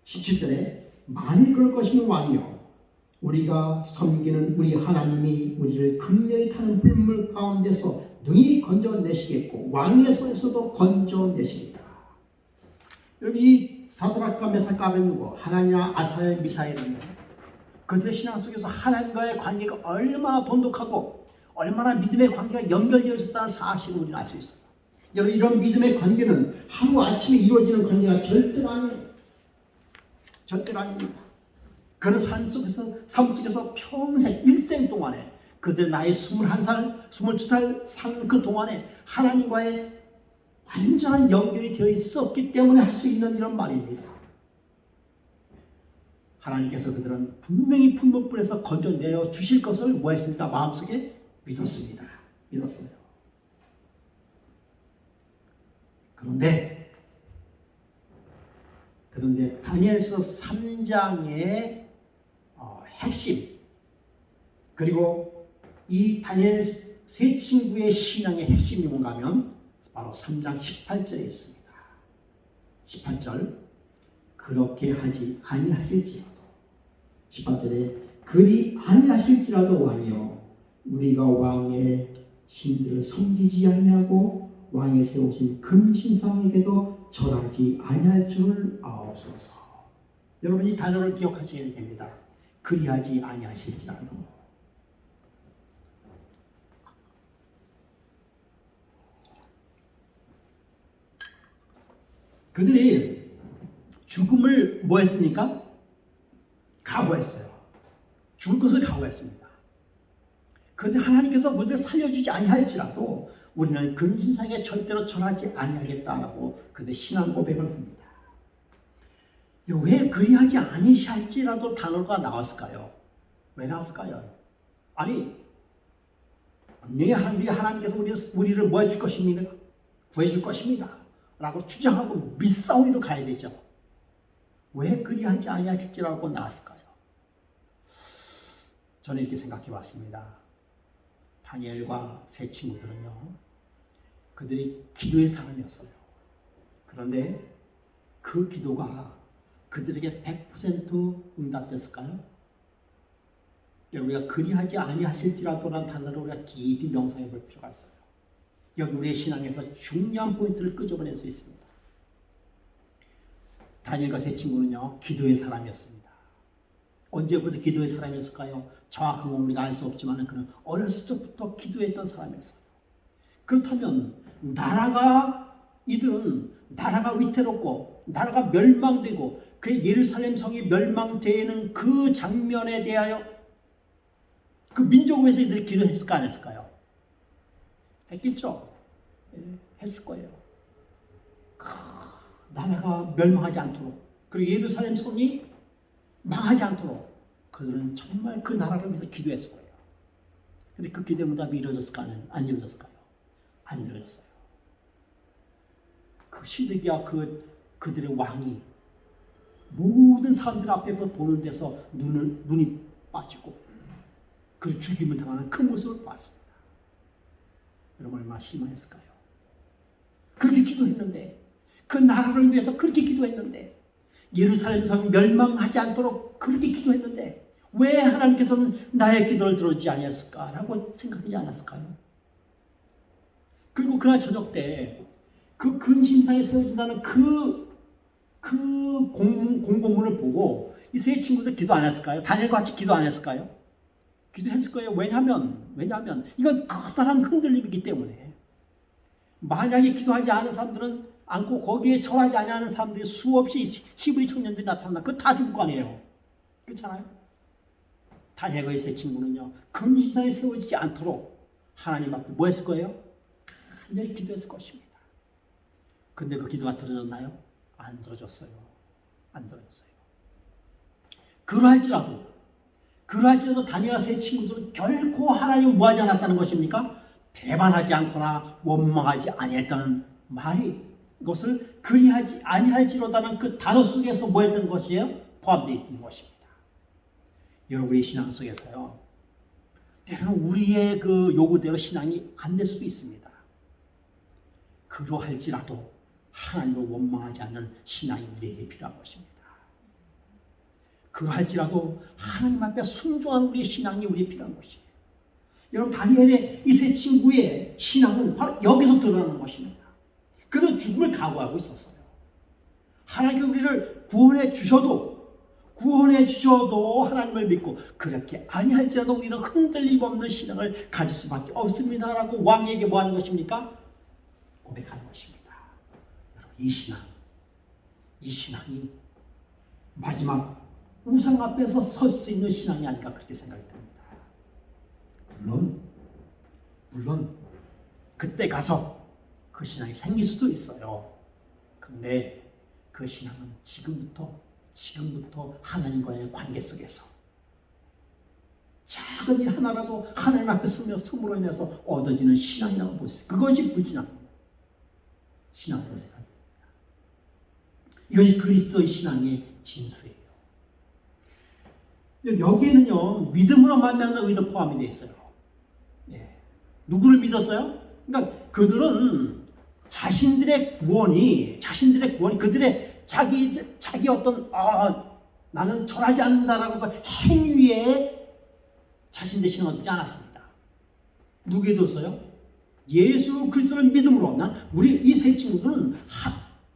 17절에 만일 그럴 것이면 왕이여, 우리가 섬기는 우리 하나님이 우리를 극렬히 타는 불물 가운데서 능히 건져내시겠고 왕의 손에서도 건져내시리라. 여러분, 이 사드락과 메삭과 아벤느고, 하나냐, 아사엘, 미사엘은요, 그들의 신앙 속에서 하나님과의 관계가 얼마나 돈독하고 얼마나 믿음의 관계가 연결되어 있었다는 사실을 우리는 알 수 있어요. 여러분, 이런 믿음의 관계는 하루아침에 이루어지는 관계가 절대로 아니에요. 절대로 아닙니다. 그런 삶 속에서 평생 일생 동안에 그들 나이 21살, 22살 산 그 동안에 하나님과의 완전한 연결이 되어 있었기 때문에 할 수 있는 이런 말입니다. 하나님께서 그들은 분명히 풀무불에서 건져내어 주실 것을 뭐 했습니까? 마음속에 믿었습니다. 믿었어요. 그런데 다니엘서 3장의 핵심, 그리고 이 다니엘 세 친구의 신앙의 핵심이 뭔가 하면 바로 3장 18절에 있습니다. 18절, 그렇게 하지 아니하실지라도, 18절에 그리 아니하실지라도 왕이여, 우리가 왕의 신들을 섬기지 아니하고 왕의 세우신 금신상에게도 절하지 아니할 줄을 아옵소서. 여러분, 이 단어를 기억하셔야 됩니다. 그리하지 아니하실지라도. 그들이 죽음을 뭐 했습니까? 각오했어요. 죽을 것을 각오했습니다. 그런데 하나님께서 우리를 살려주지 아니할지라도 우리는 금신상에 절대로 절하지 아니하겠다라고 그들 신앙 고백을 합니다. 왜 그리하지 아니할지라도 단어가 나왔을까요? 왜 나왔을까요? 아니, 분명히 하나님께서 우리를 뭐 해줄 것입니다? 구해줄 것입니다 라고 주장하고 믿사오리로 가야 되죠. 왜 그리하지 아니할지라고 나왔을까요? 저는 이렇게 생각해 봤습니다. 다니엘과 세 친구들은요, 그들이 기도의 사람이었어요. 그런데 그 기도가 그들에게 100% 응답됐을까요? 우리가 그리하지 아니하실지라도라는 단어를 우리가 깊이 명상해 볼 필요가 있어요. 여기 우리의 신앙에서 중요한 포인트를 끄집어낼 수 있습니다. 다니엘과 세 친구는요, 기도의 사람이었습니다. 언제부터 기도의 사람이었을까요? 정확한 건 우리가 알 수 없지만 그는 어렸을 적부터 기도했던 사람이었어요. 그렇다면 이들은 나라가 위태롭고 나라가 멸망되고 그 예루살렘 성이 멸망되는 그 장면에 대하여 그 민족을 위해서 이들이 기도했을까 안 했을까요? 했겠죠. 했을 거예요. 나라가 멸망하지 않도록, 그리고 예루살렘 성이 망하지 않도록 그들은 정말 그 나라를 위해서 기도했을 거예요. 그런데 그 기도의 응답이 이루어졌을까? 안 이루어졌을까요? 안 이루어졌어요. 그 시드기야 그들의 왕이 모든 사람들 앞에 보는 데서 눈이 빠지고 그 죽임을 당하는 그 모습을 봤습니다. 여러분, 얼마나 실망했을까요? 그렇게 기도했는데, 그 나라를 위해서 그렇게 기도했는데, 예루살렘 성이 멸망하지 않도록 그렇게 기도했는데 왜 하나님께서는 나의 기도를 들어주지 아니었을까라고 생각하지 않았을까요? 그리고 그날 저녁 때 그 근심상에 세워진다는 그 공고문을 보고 이 세 친구들 기도 안 했을까요? 다니엘과 같이 기도 안 했을까요? 기도했을 거예요. 왜냐하면 이건 커다란 흔들림이기 때문에 만약에 기도하지 않은 사람들은 않고 거기에 절하지 않는 사람들이 수없이 히브리 청년들이 나타나 그거 다 죽을 거 아니에요. 그렇잖아요. 다니엘의 세 친구는요. 금신상에 세워지지 않도록 하나님 앞에 뭐 했을 거예요? 간절히 기도했을 것입니다. 근데 그 기도가 들어졌나요? 안 들어졌어요. 안 들어졌어요. 그러할지라도 다니엘과 세 친구들은 결코 하나님을 뭐하지 않았다는 것입니까? 배반하지 않거나 원망하지 아니했다는 말이 이것을 그리하지 아니할지로다는 그 단어 속에서 뭐 했던 것이에요? 포함되어 있는 것입니다. 여러분의 신앙 속에서요. 때로는 우리의 그 요구대로 신앙이 안 될 수도 있습니다. 그러할지라도 하나님을 원망하지 않는 신앙이 우리에게 필요한 것입니다. 그러할지라도 하나님 앞에 순종한 우리의 신앙이 우리에게 필요한 것이에요. 여러분 다니엘의 이 세 친구의 신앙은 바로 여기서 드러나는 것입니다. 그들은 죽음을 각오하고 있었어요. 하나님께 우리를 구원해 주셔도 하나님을 믿고 그렇게 아니할지라도 우리는 흔들림 없는 신앙을 가질 수밖에 없습니다라고 왕에게 뭐 하는 것입니까? 고백하는 것입니다. 여러분 이 신앙이 마지막 우상 앞에서 설 수 있는 신앙이 아닐까 그렇게 생각이 듭니다. 물론 그때 가서 그 신앙이 생길 수도 있어요. 근데 그 신앙은 지금부터 하나님과의 관계 속에서 작은 일 하나라도 하나님 앞에 섬으로 인해서 얻어지는 신앙이라고 볼 수 있어요. 그것이 불신앙입니다. 신앙이라고 생각합니다. 이것이 그리스도의 신앙의 진수예요. 여기에는요 믿음으로 말미암는 의도 포함이 되어 있어요. 예. 누구를 믿었어요? 그러니까 그들은 자신들의 구원이 그들의 자기 어떤 나는 절하지 않는다라고 그 행위에 자신들의 신앙을 얻지 않았습니다. 누구에 뒀어요? 예수 그리스도를 믿음으로 우리 이 세 친구들은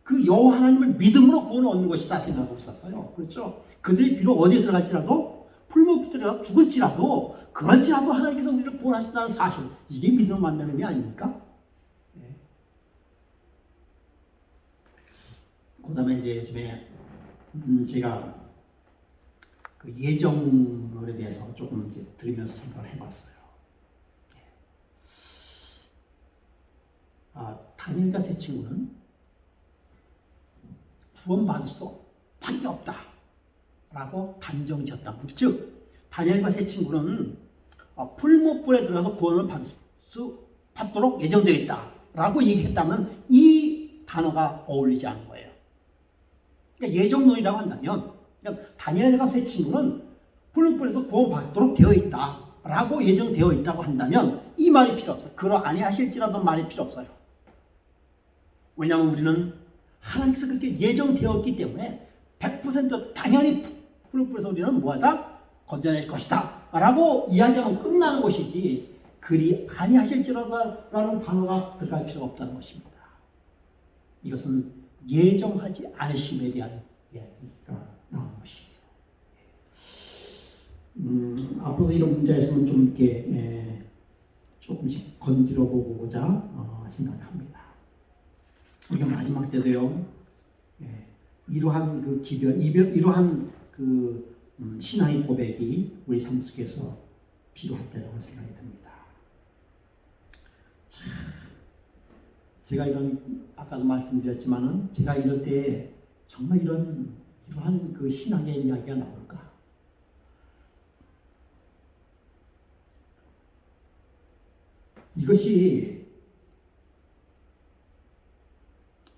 그 여호와 하나님을 믿음으로 구원을 얻는 것이다 생각하고 있었어요. 그렇죠? 그들이 비록 어디에 들어갈지라도 풀무불 들어가 죽을지라도 그럴지라도 하나님께서 우리를 구원하신다는 사실 이게 믿음을 만나는 게 아닙니까? 네. 그 다음에 이제 요즘에 제가 그 예정론에 대해서 조금 이제 들으면서 생각을 해봤어요. 다니엘과 세 친구는 구원받을 수밖에 없다라고 단정 지었다. 즉 다니엘과 세 친구는 풀무불에 들어가서 구원을 받도록 예정되어 있다라고 얘기했다면 이 단어가 어울리지 않은 거예요. 그러니까 예정론이라고 한다면 그러니까 다니엘과 세 친구는 풀무불에서 구원받도록 되어 있다라고 예정되어 있다고 한다면 이 말이 필요 없어요. 그러 아니하실지라도 말이 필요 없어요. 왜냐하면 우리는 하나님께서 그렇게 예정되었기 때문에 100% 당연히 풀무불에서 우리는 뭐하다? 건져낼 것이다 라고 이야기하면 끝나는 것이지 그리 아니하실지라는 단어가 들어갈 필요가 없다는 것입니다. 이것은 예정하지 않으심에 대한 이야기가 나오는 것이에요. 앞으로 이런 문제가 있으면 좀 이렇게 조금씩 건드려 보고자 생각합니다. 우리가 마지막 때도요, 이러한 그 이러한 그 신앙의 고백이 우리 삶 속에서 필요할 때라고 생각이 듭니다. 참, 제가 아까도 말씀드렸지만은 제가 이럴 때 정말 이러한 그 신앙의 이야기가 나올까? 이것이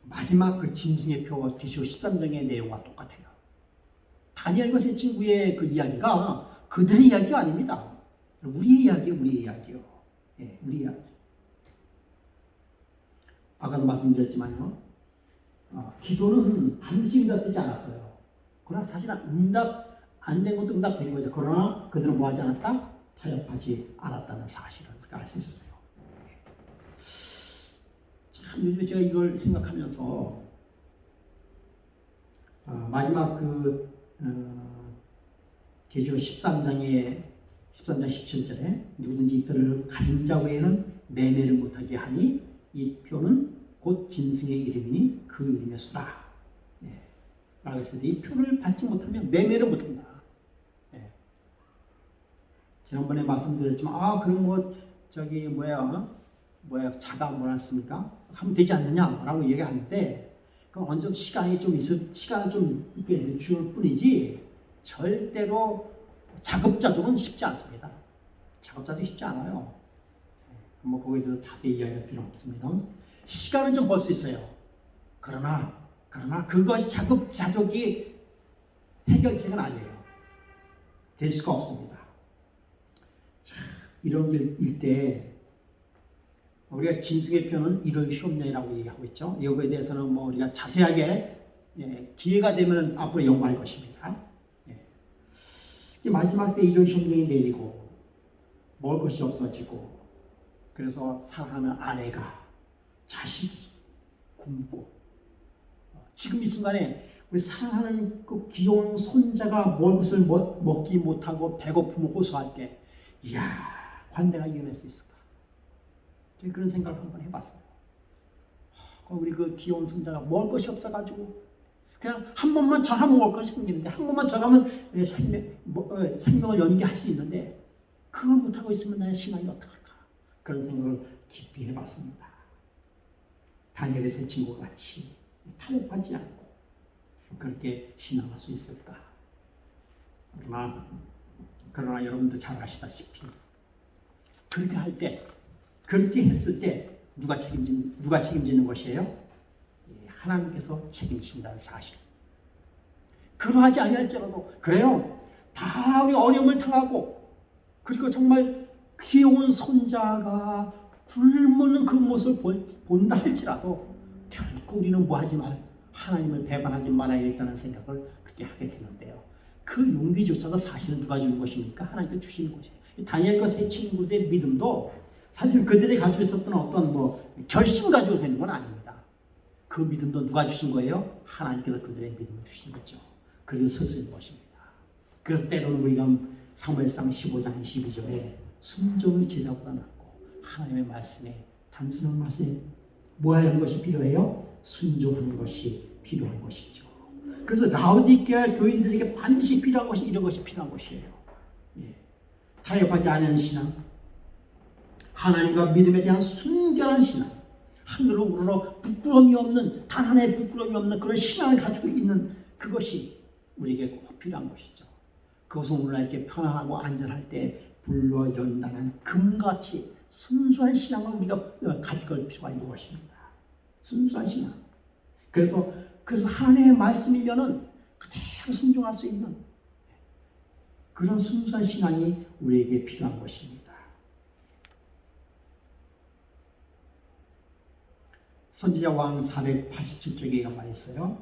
마지막 그 짐승의 표와 뒤쇼 13장의 내용과 똑같아요. 다니엘과 세 친구의 그 이야기가 그들의 이야기가 아닙니다. 우리의 이야기요. 예, 우리 이야기. 아까도 말씀드렸지만요. 기도는 반드시 응답되지 않았어요. 그러나 사실은 응답 안 된 것도 응답된 거죠. 그러나 그들은 뭐 하지 않았다? 타협하지 않았다는 사실을 우리가 알 수 있어요. 참 요즘에 제가 이걸 생각하면서 마지막 그 계시록 13장의 13장 17절에 누구든지 이 표를 가진 자 외에는 매매를 못하게 하니 이 표는 곧 짐승의 이름이니 그 이름의 수라. 라고 했을 이 표를 받지 못하면 매매를 못한다. 지난번에 말씀드렸지만 그럼 뭐 저기 자가 뭐랬습니까? 하면 되지 않느냐라고 얘기하는데 그 언제 시간이 좀 시간을 좀 이렇게 늦출 뿐이지 절대로 작업자들은 쉽지 않습니다. 작업자도 쉽지 않아요. 뭐 거기에 대해서 자세히 이야기할 필요는 없습니다. 시간은 좀 벌 수 있어요. 그러나 그것이 자급자족이 해결책은 아니에요. 될 수가 없습니다. 자, 이런 일때 우리가 짐승의 표는 이런 시험령이라고 얘기하고 있죠. 이거에 대해서는 뭐 우리가 자세하게 기회가 되면 앞으로 연구할 것입니다. 마지막 때 이런 시험령이 내리고 먹을 것이 없어지고 그래서 사랑하는 아내가 자식이 굶고 지금 이 순간에 우리 사랑하는 그 귀여운 손자가 먹을 것을 먹지 못하고 배고픔을 호소할 때 이야 과연 내가 이겨낼 수 있을까? 제가 그런 생각을 한번 해봤어요. 우리 그 귀여운 손자가 먹을 것이 없어가지고 그냥 한 번만 전하면 먹을 것이 생기는데 한 번만 전하면 생명을 연기할 수 있는데 그걸 못하고 있으면 나의 신앙이 어떡할까? 그런 생각을 깊이 해봤습니다. 다니엘의 세 친구가 같이 타협하지 않고 그렇게 신앙할 수 있을까? 그러나 여러분도 잘 아시다시피 그렇게 했을 때 누가 책임지는 것이에요? 하나님께서 책임진다는 사실. 그러하지 아니할지라도 그래요. 다 우리 어려움을 당하고 그리고 정말 귀여운 손자가 굶는 그 모습을 본다 할지라도 결코 우리는 뭐하지 말 하나님을 배반하지 말아야겠다는 생각을 그렇게 하게 되는데요. 그 용기조차도 사실은 누가 주는 것입니까? 하나님께 주시는 것이에요. 다니엘과 세 친구들의 믿음도 사실 그들이 가지고 있었던 어떤 결심 가지고 되는 건 아닙니다. 그 믿음도 누가 주신 거예요? 하나님께서 그들의 믿음을 주신 거죠. 그래서 서서인 것입니다. 그래서 때로는 우리가 사무엘상 15장 22절에 순종이 제자보다 낫고 하나님의 말씀에 단순한 말씀에 뭐해야 하는 것이 필요해요? 순종하는 것이 필요한 것이죠. 그래서 라오디게아 교인들에게 반드시 필요한 것이 이런 것이 필요한 것이에요. 타협하지 않은 신앙, 하나님과 믿음에 대한 순결한 신앙, 하늘로 우러러 부끄러움이 없는 단 하나의 부끄러움이 없는 그런 신앙을 가지고 있는 그것이 우리에게 꼭 필요한 것이죠. 그것은 오늘날 이렇게 편안하고 안전할 때 불러 연단한 금같이 순수한 신앙을 우리가 가질 필요가 있는 것입니다. 순수한 신앙. 그래서 하나님의 말씀이면은 그대로 순종할 수 있는 그런 순수한 신앙이 우리에게 필요한 것입니다. 선지자 왕 487쪽에 이런 말이 있어요.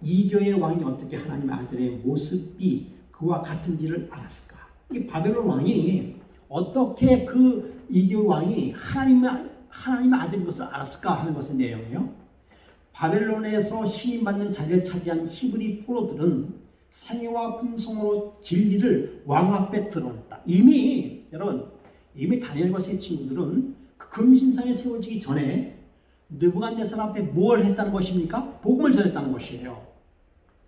이교의 왕이 어떻게 하나님의 아들의 모습이 그와 같은지를 알았을까? 이 바벨론 왕이 어떻게 그 이교 왕이 하나님의 아들인 것을 알았을까 하는 것의 내용이에요. 바벨론에서 시인받는 자리를 차지한 히브리 포로들은 생애와 품성으로 진리를 왕 앞에 드러냈다. 이미 다니엘과 세 친구들은 그 금신상에 세워지기 전에 느부갓네살 앞에 뭘 했다는 것입니까? 복음을 전했다는 것이에요.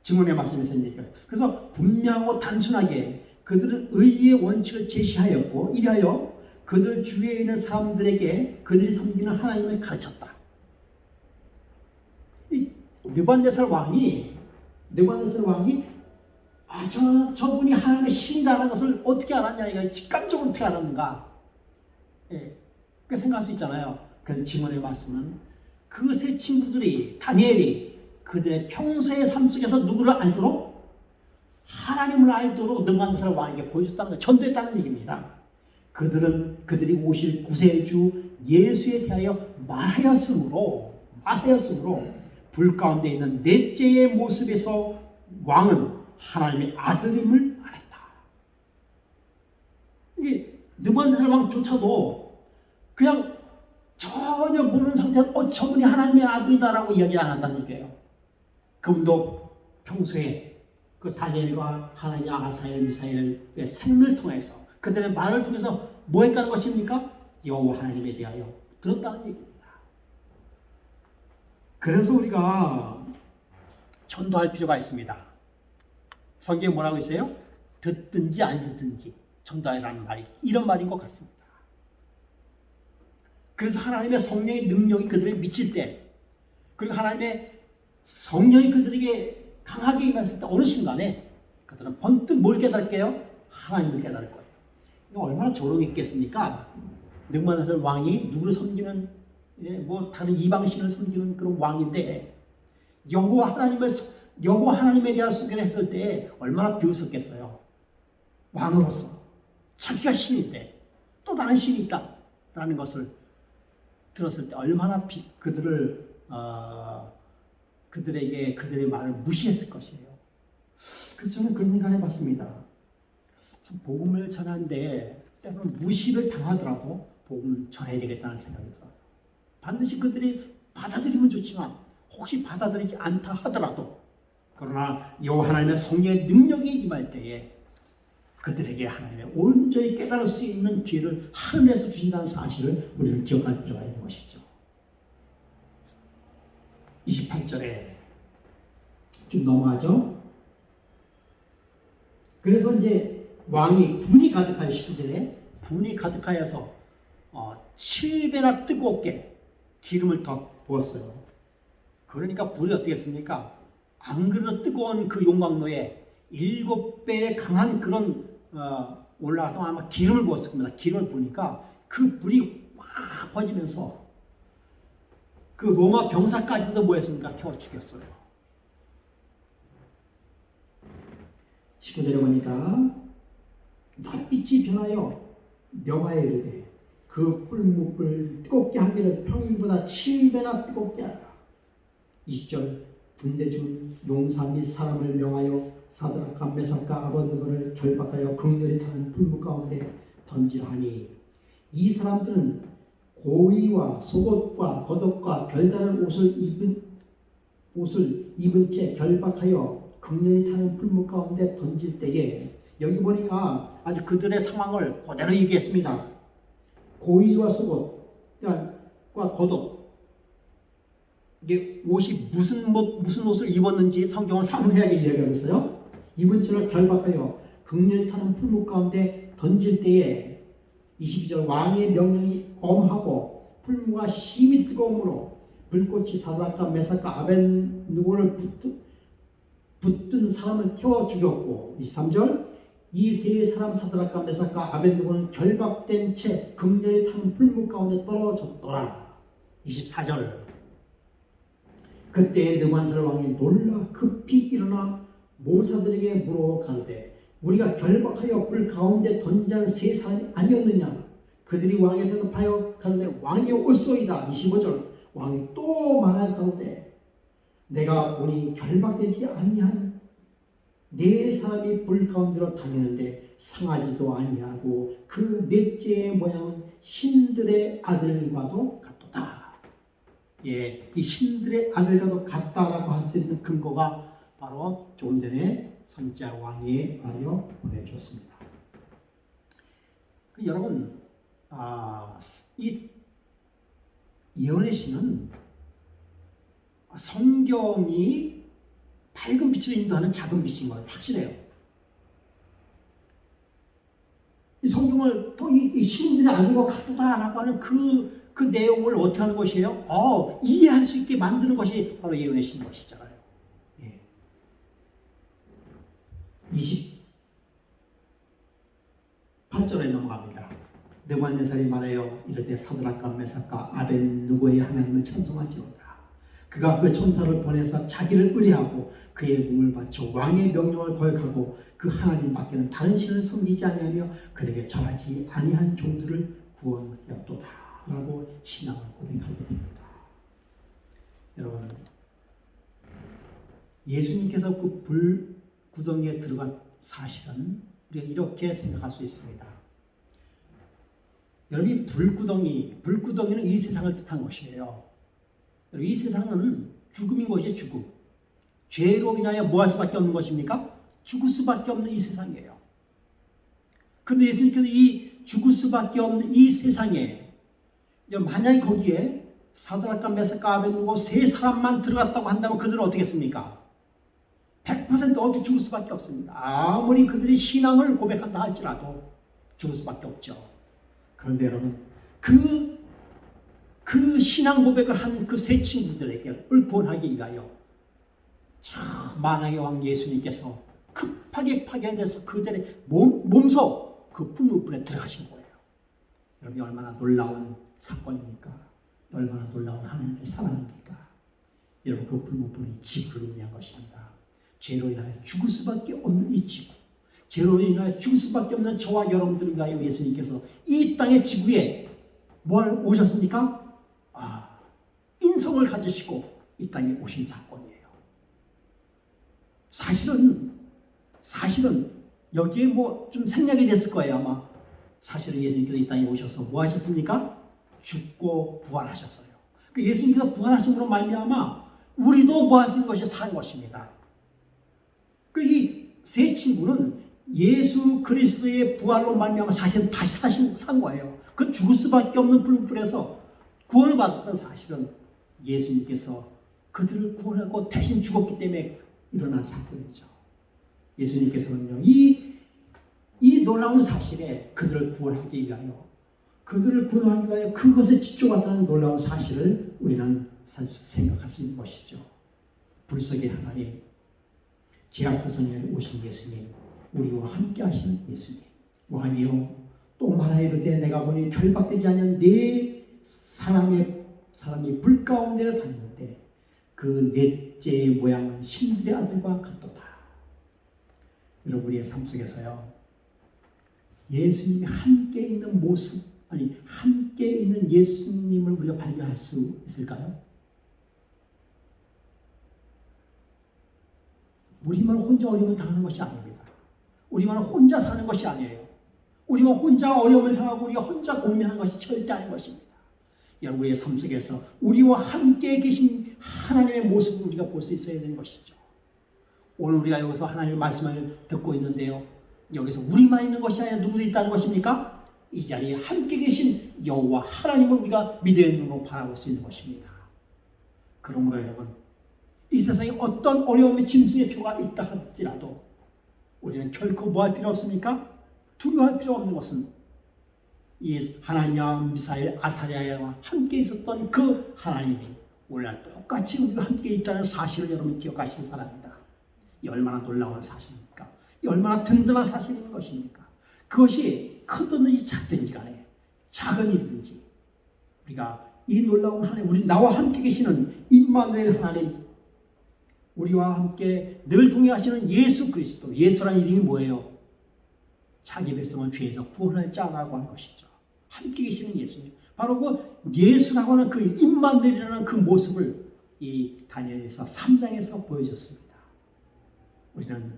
증언의 말씀에서 얘기해요. 그래서 분명하고 단순하게 그들은 의의 원칙을 제시하였고 이리하여 그들 주위에 있는 사람들에게 그들이 섬기는 하나님을 가르쳤다. 이 느부갓네살 왕이 저분이 하나님의 신이라는 것을 어떻게 알았냐, 이거 직감적으로 어떻게 알았는가? 그 생각할 수 있잖아요. 그래서 증언의 말씀은 그 세 친구들이 다니엘이 그들의 평소의 삶 속에서 누구를 알도록 하나님을 알도록 느부갓네살 왕에게 보여줬다는 것, 전도했다는 얘기입니다. 그들이 오실 구세주 예수에 대하여 말하였으므로 불 가운데 있는 넷째의 모습에서 왕은 하나님의 아들임을 말했다. 이게 느부갓네살 왕조차도 그냥 전혀 모르는 상태에서 저분이 하나님의 아들이다라고 이야기 안 한다는 얘기예요. 그분도 평소에 그 다니엘과 하나님 아사엘, 미사엘의 삶을 통해서 그들의 말을 통해서 뭐 했다는 것입니까? 여호와 하나님에 대하여 들었다는 얘기입니다. 그래서 우리가 전도할 필요가 있습니다. 성경에 뭐라고 있어요? 듣든지 안 듣든지 전도하라는 말이 이런 말인 것 같습니다. 그래서 하나님의 성령의 능력이 그들에게 미칠 때, 그리고 하나님의 성령이 그들에게 강하게 임했을 때 어느 순간에 그들은 번뜩 뭘 깨달을게요? 하나님을 깨달을 거예요. 이거 얼마나 조롱이 있겠습니까? 느부갓네살 왕이 누구를 섬기는, 뭐 다른 이방신을 섬기는 그런 왕인데 여호와 하나님에 대한 소개를 했을 때 얼마나 비웃었겠어요. 왕으로서 자기가 신인데 또 다른 신이 있다라는 것을 들었을 때 얼마나 그들에게 그들의 말을 무시했을 것이에요. 그래서 저는 그런 생각을 해봤습니다. 참 복음을 전하는데 때로는 무시를 당하더라도 복음을 전해야 되겠다는 생각이 들어요. 반드시 그들이 받아들이면 좋지만 혹시 받아들이지 않다 하더라도, 그러나 여호와 하나님의 성령의 능력이 임할 때에 그들에게 하나님의 온전히 깨달을 수 있는 기회를 하늘에서 주신다는 사실을 우리는 기억할 필요가 있는 것이죠. 28절에 좀 넘어가죠. 그래서 이제 왕이 분이 가득하여 19절에 분이 가득하여서 7배나 뜨겁게 기름을 더 부었어요. 그러니까 불이 어떻게 했습니까? 안 그래도 뜨거운 그 용광로에 7배의 강한 그런 올라가서 아마 기름을 부었을 겁니다. 기름을 부으니까 그 불이 확 퍼지면서 그 로마 병사까지도 뭐했습니까? 태워 죽였어요. 19절에 보니까 낯빛이 변하여 명하에 이르되 그 풀목을 뜨겁게 하기를 평인보다 7배나 뜨겁게 하라. 20절 군대중 용사 및 사람을 명하여 사드락과 메삭과 아벳느고를 결박하여 극렬히 타는 풀무 가운데 던지라니, 이 사람들은 고위와 속옷과 겉옷과 별다른 옷을 입은 채 결박하여 극렬히 타는 풀무 가운데 던질 때에, 여기 보니까 아주 그들의 상황을 그대로 얘기했습니다. 고위와 속옷과 겉옷, 이게 옷이 무슨 옷을 입었는지 성경은 상세하게 이야기하고 있어요. 입은 채로 결박하여 극렬히 타는 풀무 가운데 던질 때에 22절 왕의 명령이 엄하고 풀무가 심히 뜨거움으로 불꽃이 사드락과 메삭과 아벳느고를 붙든 사람을 태워 죽였고, 23절 이 세 사람 사드락과 메삭과 아벳느고는 결박된 채 극렬히 타는 풀무 가운데 떨어졌더라. 24절 그때 느부갓네살 왕이 놀라 급히 일어나 모사들에게 물어 가로되 우리가 결박하여 불 가운데 던지는 세 사람이 아니었느냐? 그들이 왕에 대답하여 가로되 왕이 옳소이다. 25절 왕이 또 말하여 가로되 내가 보니 결박되지 아니한 네 사람이 불 가운데로 다니는데 상하지도 아니하고 그 넷째의 모양은 신들의 아들과도 같도다. 예, 이 신들의 아들과도 같다라고 할 수 있는 근거가 바로 조금 전에 선지자 왕이 말하여 보내주었습니다. 여러분, 이 예언의 신은 성경이 밝은 빛으로 인도하는 작은 빛인 걸 확실해요. 이 성경을 또 이 신들이 아닌 것 같다라고 하는 그 내용을 어떻게 하는 것이에요? 이해할 수 있게 만드는 것이 바로 예언의 신인 것이잖아요. 예. 28절에 넘어갑니다. 느부갓네살이 말하여 이르되 사드락과 메삭과 아벳느고의 하나님을 찬송하지어다. 그가 그 천사를 보내서 자기를 의뢰하고 그의 몸을 바쳐 왕의 명령을 거역하고 그 하나님 밖에는 다른 신을 섬기지 아니하며 그에게 절하지 아니한 종들을 구원하였도다 라고 신앙을 고백하게 됩니다. 여러분, 예수님께서 그 불구덩이에 들어간 사실은 우리가 이렇게 생각할 수 있습니다. 여러분, 이 불구덩이는 이 세상을 뜻한 것이에요. 이 세상은 죽음인 것이에요. 죽음. 죄로 인하여 뭐 할 수밖에 없는 것입니까? 죽을 수밖에 없는 이 세상이에요. 그런데 예수님께서 이 죽을 수밖에 없는 이 세상에 만약에 거기에 사드락과 메삭과 아벳느고 세 사람만 들어갔다고 한다면 그들은 어떻게 했습니까? 100% 어떻게 죽을 수밖에 없습니다. 아무리 그들이 신앙을 고백한다 할지라도 죽을 수밖에 없죠. 그런데 여러분 그 신앙 고백을 한 그 세 친구들에게 구원하기 위하여 만왕의 왕 예수님께서 급하게 파견돼서 그 자리에 몸소 그 풀무불에 들어가신 거예요. 여러분이 얼마나 놀라운 사건입니까? 얼마나 놀라운 하나님의 사랑입니까? 여러분 그 풀무불이 지구를 위한 것입니다. 죄로 인하여 죽을 수밖에 없는 이 지구, 죄로 인하여 죽을 수밖에 없는 저와 여러분들을 위하여 예수님께서 이 땅의 지구에 뭘 오셨습니까? 인성을 가지시고 이 땅에 오신 사건이에요. 사실은 여기에 뭐 좀 생략이 됐을 거예요. 아마 사실은 예수님께서 이 땅에 오셔서 뭐 하셨습니까? 죽고 부활하셨어요. 그 예수님께서 부활하심으로 말미암아 우리도 뭐 하신 것이 산 것입니다. 그 이 세 친구는 예수 그리스도의 부활로 말미암아 사실은 다시 산 거예요. 그 죽을 수밖에 없는 불불에서 구원을 받았던 사실은 예수님께서 그들을 구원하고 대신 죽었기 때문에 일어난 사건이죠. 예수님께서는요, 이 놀라운 사실에 그들을 구원하기 위하여 그것에 집중한다는 놀라운 사실을 우리는 생각할 수 있는 것이죠. 불속의 하나님, 죄악소성에 오신 예수님, 우리와 함께 하시는 예수님, 왕이여 또 말하이르되 내가 보니 결박되지 않은 네 사람이 불 가운데 다니는데 그 넷째의 모양은 신들의 아들과 같도다. 여러분 우리의 삶 속에서요, 예수님이 함께 있는 모습, 함께 있는 예수님을 우리가 발견할 수 있을까요? 우리만 혼자 어려움을 당하는 것이 아닙니다. 우리만 혼자 사는 것이 아니에요. 우리만 혼자 어려움을 당하고 우리가 혼자 고민하는 것이 절대 아닌 것입니다. 여러분 우리의 삶 속에서 우리와 함께 계신 하나님의 모습을 우리가 볼 수 있어야 되는 것이죠. 오늘 우리가 여기서 하나님의 말씀을 듣고 있는데요, 여기서 우리만 있는 것이 아니라 누구도 있다는 것입니까? 이 자리에 함께 계신 여호와 하나님을 우리가 믿음의 눈으로 바라볼 수 있는 것입니다. 그러므로 여러분, 이 세상에 어떤 어려움의 짐승의 표가 있다 할지라도 우리는 결코 뭐 할 필요 없습니까? 두려워할 필요 없는 것은 이 하나냐, 미사엘, 아사랴와 함께 있었던 그 하나님이 오늘날 똑같이 우리가 함께 있다는 사실을 여러분 기억하시기 바랍니다. 이 얼마나 놀라운 사실입니까? 이 얼마나 든든한 사실인 것입니까? 그것이 크든지 작든지 간에 작은 일이든지 우리가 이 놀라운 하나님, 우리 나와 함께 계시는 임마누엘 하나님, 우리와 함께 늘 동행하시는 예수 그리스도, 예수라는 이름이 뭐예요? 자기 백성을 죄에서 구원할 자라고 하는 것이죠. 함께 계시는 예수님, 바로 그 예수라고 하는 그 임마누엘이라는 그 모습을 이 다니엘서 3장에서 보여줬습니다. 우리는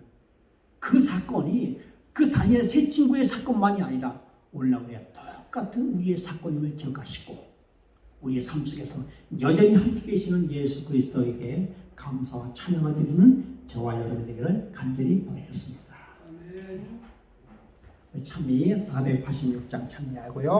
그 사건이 그 다니엘 세 친구의 사건만이 아니라 오늘날 우리의 똑같은 우리의 사건임을 기억하시고 우리의 삶 속에서 여전히 함께 계시는 예수 그리스도에게 감사와 찬양을 드리는 저와 여러분 되기를 간절히 바라겠습니다. 참미 486장 참여하고요.